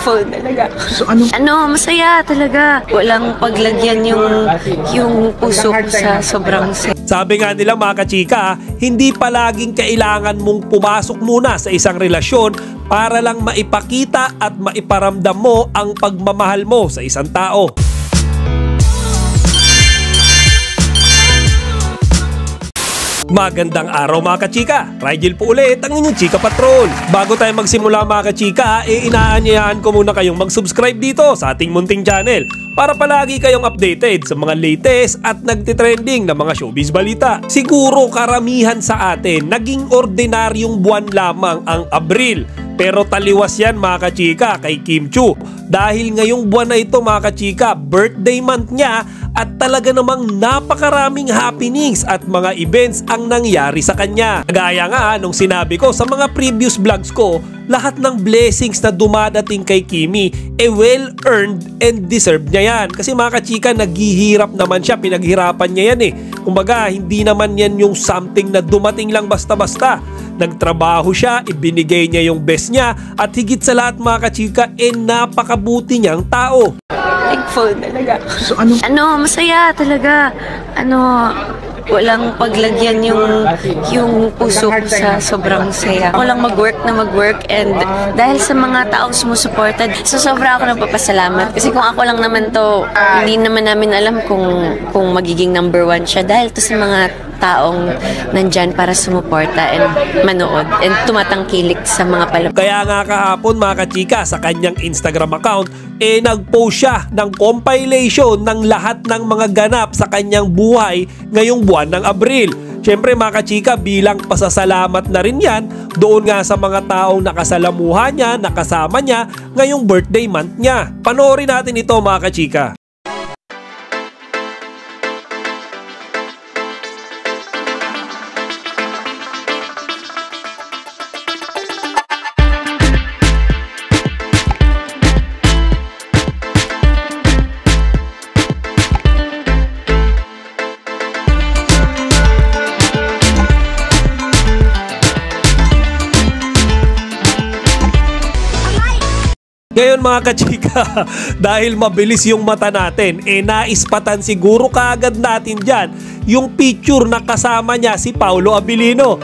Thankful talaga. So Masaya talaga. Walang paglagyan yung puso ko sa sobrang saya. Sabi nga nila mga kachika, hindi palaging kailangan mong pumasok muna sa isang relasyon para lang maipakita at maiparamdam mo ang pagmamahal mo sa isang tao. Magandang araw mga kachika, Rigel po ulit ang inyong Chika Patrol. Bago tayo magsimula mga kachika, inaanyayahan ko muna kayong mag-subscribe dito sa ating munting channel para palagi kayong updated sa mga latest at nagtitrending na mga showbiz balita. Siguro karamihan sa atin, naging ordinaryong buwan lamang ang Abril. Pero taliwas yan mga kachika kay Kim Chiu dahil ngayong buwan na ito mga kachika, birthday month niya at talaga namang napakaraming happenings at mga events ang nangyari sa kanya. Gaya nga nung sinabi ko sa mga previous vlogs ko, lahat ng blessings na dumadating kay Kimi well-earned and deserved niya yan. Kasi mga kachika, naghihirap naman siya, pinaghirapan niya yan Kumbaga, hindi naman yan yung something na dumating lang basta-basta. Nagtrabaho siya, ibinigay niya yung best niya at higit sa lahat mga kachika, napakabuti niyang tao. Thankful talaga. So Masaya talaga. Walang paglagyan yung puso ko sa sobrang saya. Walang mag-work and dahil sa mga taong sumusuportad, sobra ako nagpapasalamat. Kasi kung ako lang naman to, hindi naman namin alam kung magiging number one siya dahil to sa mga taong nandyan para sumuporta and manood and tumatangkilik sa mga palabas. Kaya nga kahapon mga kachika sa kanyang Instagram account, nag-post siya ng compilation ng lahat ng mga ganap sa kanyang buhay ngayong buwan ng Abril. Siyempre mga kachika, bilang pasasalamat na rin yan doon nga sa mga taong nakasalamuha niya, nakasama niya ngayong birthday month niya. Panoorin natin ito mga kachika. Ngayon mga kachika, dahil mabilis yung mata natin, naispatan siguro kaagad natin dyan yung picture na kasama niya si Paolo Abilino.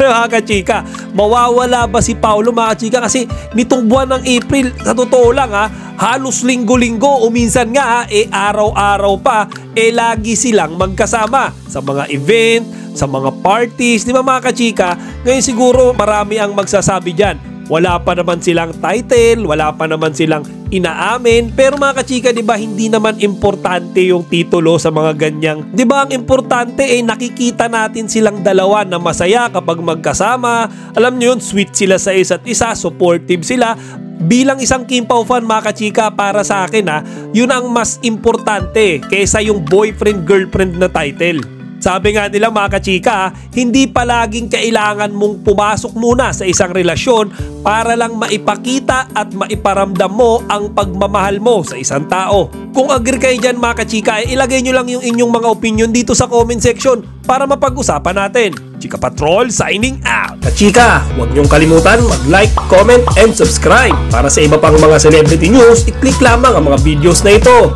Mga kachika, mawawala ba si Paolo mga kachika? Kasi nitong buwan ng April, sa totoo lang halos linggo-linggo o minsan nga araw-araw pa, lagi silang magkasama sa mga event, sa mga parties, di ba mga kachika? Ngayon siguro marami ang magsasabi dyan, wala pa naman silang title, wala pa naman silang inaamin. Pero mga kachika, di ba hindi naman importante yung titulo sa mga ganyang. Di ba ang importante nakikita natin silang dalawa na masaya kapag magkasama. Alam nyo yun, sweet sila sa isa't isa, supportive sila. Bilang isang Kim Pao fan mga kachika, para sa akin yun ang mas importante kaysa yung boyfriend-girlfriend na title. Sabi nga nila mga kachika, hindi palaging kailangan mong pumasok muna sa isang relasyon para lang maipakita at maiparamdam mo ang pagmamahal mo sa isang tao. Kung agree kayo dyan mga kachika, ilagay nyo lang yung inyong mga opinion dito sa comment section para mapag-usapan natin. Chika Patrol signing out! Kachika, huwag nyong kalimutan mag-like, comment, and subscribe. Para sa iba pang mga celebrity news, i-click lamang ang mga videos na ito.